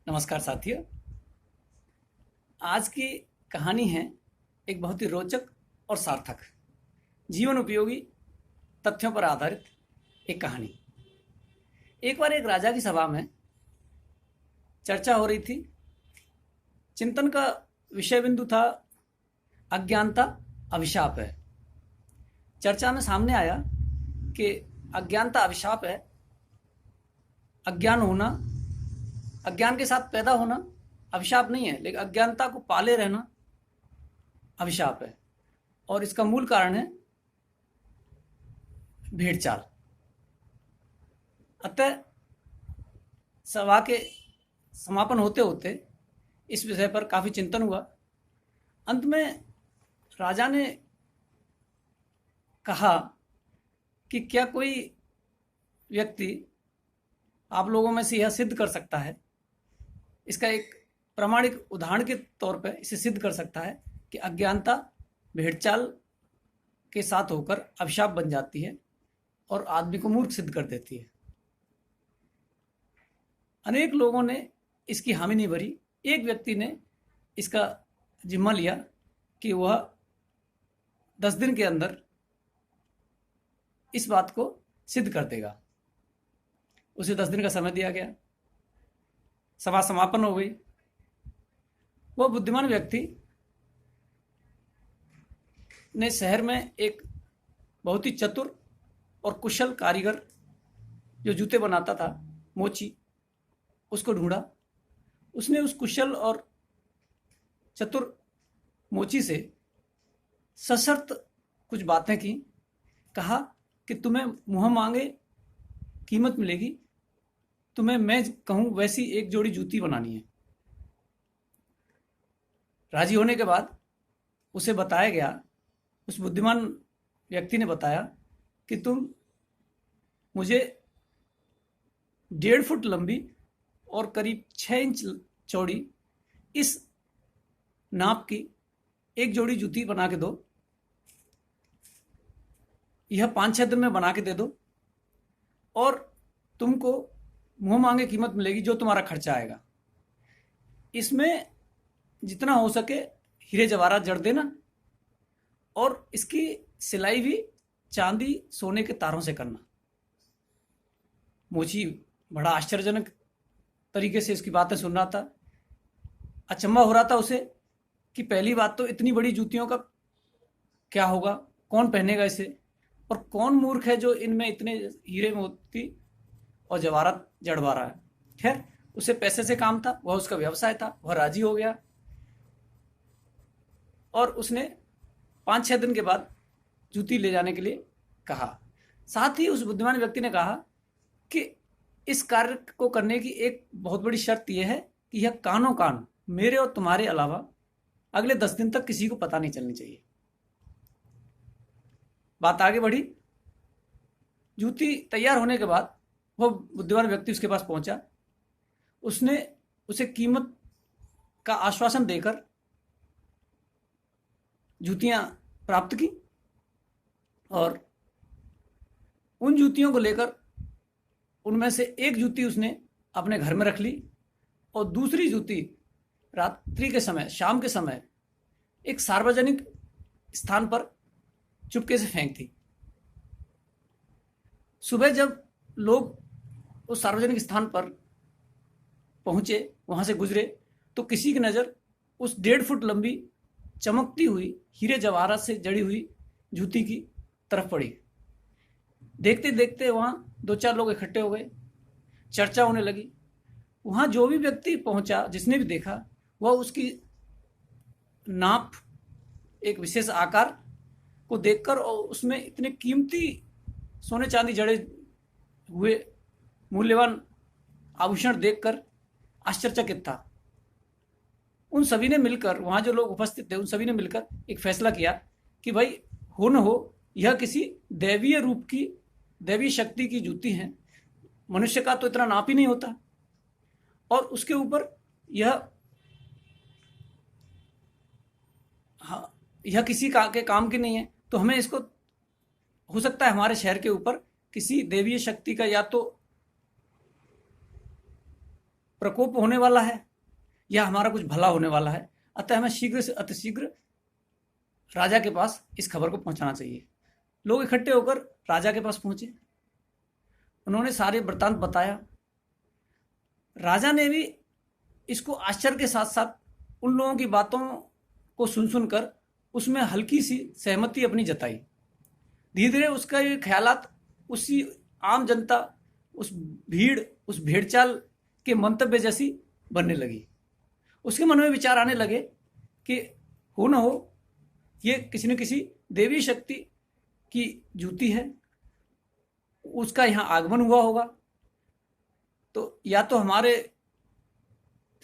नमस्कार साथियों। आज की कहानी है एक बहुत ही रोचक और सार्थक जीवन उपयोगी तथ्यों पर आधारित एक कहानी। एक बार एक राजा की सभा में चर्चा हो रही थी। चिंतन का विषय बिंदु था अज्ञानता अभिशाप है। चर्चा में सामने आया कि अज्ञानता अभिशाप है। अज्ञान होना, अज्ञान के साथ पैदा होना अभिशाप नहीं है, लेकिन अज्ञानता को पाले रहना अभिशाप है। और इसका मूल कारण है भेड़चाल। अतः सभा के समापन होते होते इस विषय पर काफी चिंतन हुआ। अंत में राजा ने कहा कि क्या कोई व्यक्ति आप लोगों में से यह सिद्ध कर सकता है, इसका एक प्रामाणिक उदाहरण के तौर पर इसे सिद्ध कर सकता है कि अज्ञानता भेड़चाल के साथ होकर अभिशाप बन जाती है और आदमी को मूर्ख सिद्ध कर देती है। अनेक लोगों ने इसकी हामी नहीं भरी। एक व्यक्ति ने इसका जिम्मा लिया कि वह 10 दिन के अंदर इस बात को सिद्ध कर देगा। उसे 10 दिन का समय दिया गया। सभा समापन हो गई। वह बुद्धिमान व्यक्ति ने शहर में एक बहुत ही चतुर और कुशल कारीगर जो जूते बनाता था, मोची, उसको ढूंढा। उसने उस कुशल और चतुर मोची से सशर्त कुछ बातें की। कहा कि तुम्हें मुंह मांगे कीमत मिलेगी, तुम्हें मैं कहूं वैसी एक जोड़ी जूती बनानी है। राजी होने के बाद उसे बताया गया, उस बुद्धिमान व्यक्ति ने बताया कि तुम मुझे 1.5 फुट लंबी और करीब 6 इंच चौड़ी इस नाप की एक जोड़ी जूती बना के दो। यह 5-6 दिन में बना के दे दो और तुमको मुंह मांगे कीमत मिलेगी, जो तुम्हारा खर्चा आएगा। इसमें जितना हो सके हीरे जवाहरात जड़ देना और इसकी सिलाई भी चांदी सोने के तारों से करना। मोची बड़ा आश्चर्यजनक तरीके से इसकी बातें सुन रहा था। अचंभा हो रहा था उसे कि पहली बात तो इतनी बड़ी जूतियों का क्या होगा, कौन पहनेगा इसे, और कौन मूर्ख है जो इनमें इतने हीरे मोती और जवाहरात जड़वा रहा है। खैर, उसे पैसे से काम था, वह उसका व्यवसाय था, वह राजी हो गया और उसने 5-6 दिन के बाद जूती ले जाने के लिए कहा। साथ ही उस बुद्धिमान व्यक्ति ने कहा कि इस कार्य को करने की एक बहुत बड़ी शर्त यह है कि यह कानों कान मेरे और तुम्हारे अलावा अगले 10 दिन तक किसी को पता नहीं चलनी चाहिए। बात आगे बढ़ी। जूती तैयार होने के बाद वह बुद्धिमान व्यक्ति उसके पास पहुंचा। उसने उसे कीमत का आश्वासन देकर जूतियां प्राप्त की और उन जूतियों को लेकर उनमें से एक जूती उसने अपने घर में रख ली और दूसरी जूती रात्रि के समय, शाम के समय एक सार्वजनिक स्थान पर चुपके से फेंक दी। सुबह जब लोग उस सार्वजनिक स्थान पर पहुंचे, वहां से गुजरे, तो किसी की नजर उस 1.5 फुट लंबी चमकती हुई हीरे जवाहरात से जड़ी हुई जूती की तरफ पड़ी। देखते देखते वहां 2-4 लोग इकट्ठे हो गए। चर्चा होने लगी। वहां जो भी व्यक्ति पहुंचा, जिसने भी देखा, वह उसकी नाप, एक विशेष आकार को देखकर और उसमें इतने कीमती सोने चांदी जड़े हुए मूल्यवान आभूषण देखकर आश्चर्यचकित था। उन सभी ने मिलकर, वहां जो लोग उपस्थित थे, उन सभी ने मिलकर एक फैसला किया कि भाई हो न हो यह किसी दैवीय रूप की, दैवीय शक्ति की जूती है। मनुष्य का तो इतना नाप ही नहीं होता और उसके ऊपर यह किसी के काम की नहीं है। तो हमें इसको, हो सकता है हमारे शहर के ऊपर किसी दैवीय शक्ति का या तो प्रकोप होने वाला है या हमारा कुछ भला होने वाला है, अतः हमें शीघ्र से अतिशीघ्र राजा के पास इस खबर को पहुंचाना चाहिए। लोग इकट्ठे होकर राजा के पास पहुंचे, उन्होंने सारे वृत्तांत बताया। राजा ने भी इसको आश्चर्य के साथ साथ उन लोगों की बातों को सुनकर उसमें हल्की सी सहमति अपनी जताई। धीरे धीरे उसका ये ख्यालात उसी आम जनता, उस भीड़, उस भेड़चाल के मंतव्य जैसी बनने लगी। उसके मन में विचार आने लगे कि हो न हो ये किसी न किसी देवी शक्ति की जूती है, उसका यहाँ आगमन हुआ होगा, तो या तो हमारे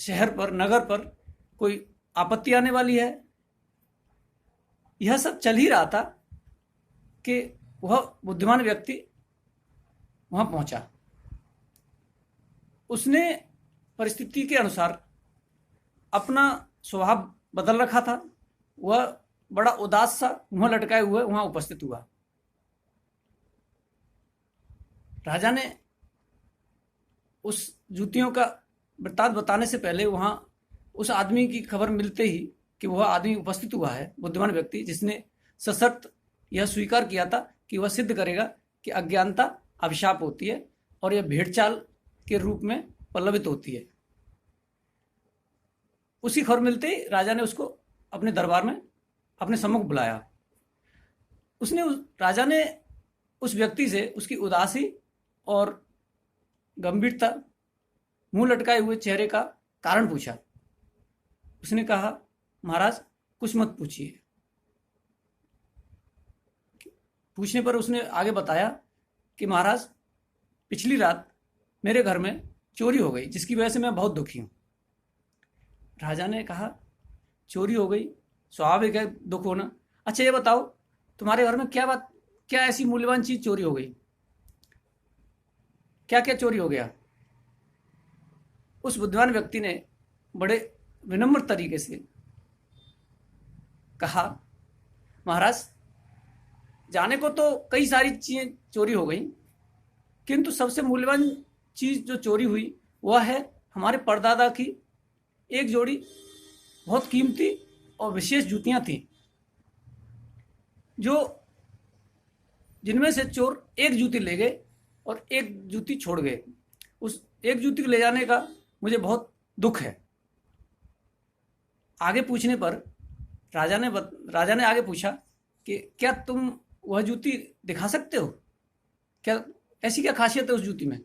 शहर पर, नगर पर कोई आपत्ति आने वाली है। यह सब चल ही रहा था कि वह बुद्धिमान व्यक्ति वहां पहुंचा। उसने परिस्थिति के अनुसार अपना स्वभाव बदल रखा था। वह बड़ा उदास सा मुंह लटकाए हुए वहां उपस्थित हुआ। राजा ने उस जूतियों का वृत्तांत बताने से पहले वहां उस आदमी की खबर मिलते ही कि वह आदमी उपस्थित हुआ है, बुद्धिमान व्यक्ति, जिसने सशर्त यह स्वीकार किया था कि वह सिद्ध करेगा कि अज्ञानता अभिशाप होती है और यह भेड़चाल के रूप में पल्लवित होती है। उसी खबर मिलते ही राजा ने उसको अपने दरबार में अपने सम्मुख बुलाया। राजा ने उस व्यक्ति से उसकी उदासी और गंभीरता, मुंह लटकाए हुए चेहरे का कारण पूछा। उसने कहा, महाराज कुछ मत पूछिए। पूछने पर उसने आगे बताया कि महाराज पिछली रात मेरे घर में चोरी हो गई, जिसकी वजह से मैं बहुत दुखी हूं। राजा ने कहा, चोरी हो गई, स्वाभाविक है दुख होना। अच्छा ये बताओ, तुम्हारे घर में क्या ऐसी मूल्यवान चीज चोरी हो गई? क्या क्या चोरी हो गया? उस बुद्धिमान व्यक्ति ने बड़े विनम्र तरीके से कहा, महाराज जाने को तो कई सारी चीजें चोरी हो गई, किंतु सबसे मूल्यवान चीज जो चोरी हुई वह है हमारे परदादा की एक जोड़ी बहुत कीमती और विशेष जूतियां थीं, जिनमें से चोर एक जूती ले गए और एक जूती छोड़ गए। उस एक जूती को ले जाने का मुझे बहुत दुख है। आगे पूछने पर राजा ने आगे पूछा कि क्या तुम वह जूती दिखा सकते हो? क्या ऐसी क्या खासियत है उस जूती में?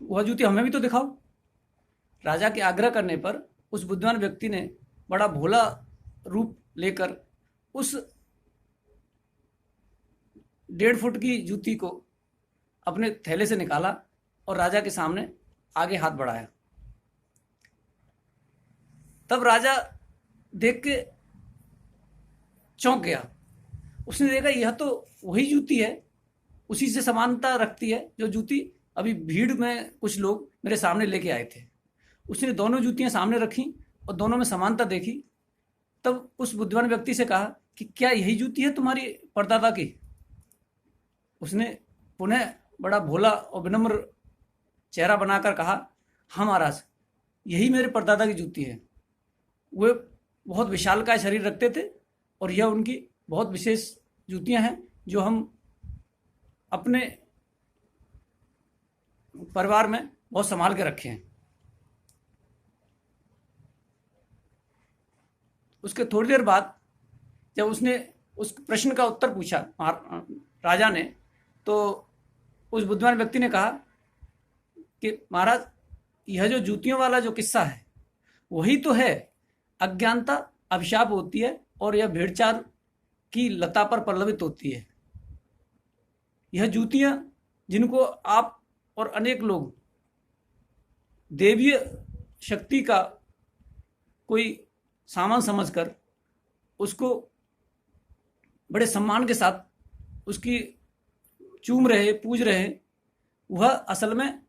वह जूती हमें भी तो दिखाओ। राजा के आग्रह करने पर उस बुद्धिमान व्यक्ति ने बड़ा भोला रूप लेकर उस 1.5 फुट की जूती को अपने थैले से निकाला और राजा के सामने आगे हाथ बढ़ाया। तब राजा देख के चौंक गया। उसने देखा यह तो वही जूती है, उसी से समानता रखती है जो जूती अभी भीड़ में कुछ लोग मेरे सामने लेके आए थे। उसने दोनों जूतियां सामने रखी और दोनों में समानता देखी। तब उस बुद्धिमान व्यक्ति से कहा कि क्या यही जूती है तुम्हारी परदादा की? उसने पुनः बड़ा भोला और विनम्र चेहरा बनाकर कहा, हाँ महाराज, यही मेरे परदादा की जूती है। वे बहुत विशालकाय शरीर रखते थे और यह उनकी बहुत विशेष जूतियां हैं जो हम अपने परिवार में बहुत संभाल के रखे हैं। उसके थोड़ी देर बाद जब उसने उस प्रश्न का उत्तर पूछा राजा ने, तो उस बुद्धिमान व्यक्ति ने कहा कि महाराज, यह जो जूतियों वाला जो किस्सा है वही तो है। अज्ञानता अभिशाप होती है और यह भेड़चाल की लता पर पल्लवित होती है। यह जूतियां जिनको आप और अनेक लोग देवीय शक्ति का कोई सामान समझकर उसको बड़े सम्मान के साथ उसकी चूम रहे, पूज रहे, वह असल में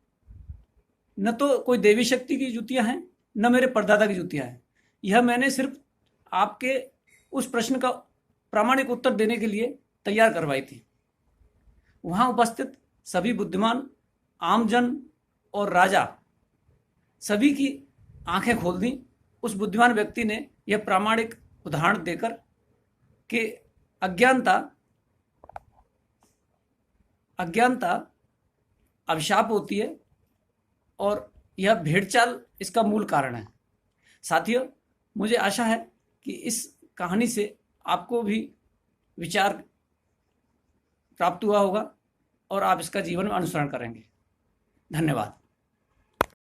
न तो कोई देवी शक्ति की जूतियां हैं न मेरे परदादा की जूतियां हैं। यह मैंने सिर्फ आपके उस प्रश्न का प्रामाणिक उत्तर देने के लिए तैयार करवाई थी। वहां उपस्थित सभी बुद्धिमान, आमजन और राजा सभी की आंखें खोल दी। उस बुद्धिमान व्यक्ति ने यह प्रामाणिक उदाहरण देकर कि अज्ञानता अभिशाप होती है और यह भेड़चाल इसका मूल कारण है। साथियों, मुझे आशा है कि इस कहानी से आपको भी विचार प्राप्त हुआ होगा और आप इसका जीवन में अनुसरण करेंगे। धन्यवाद।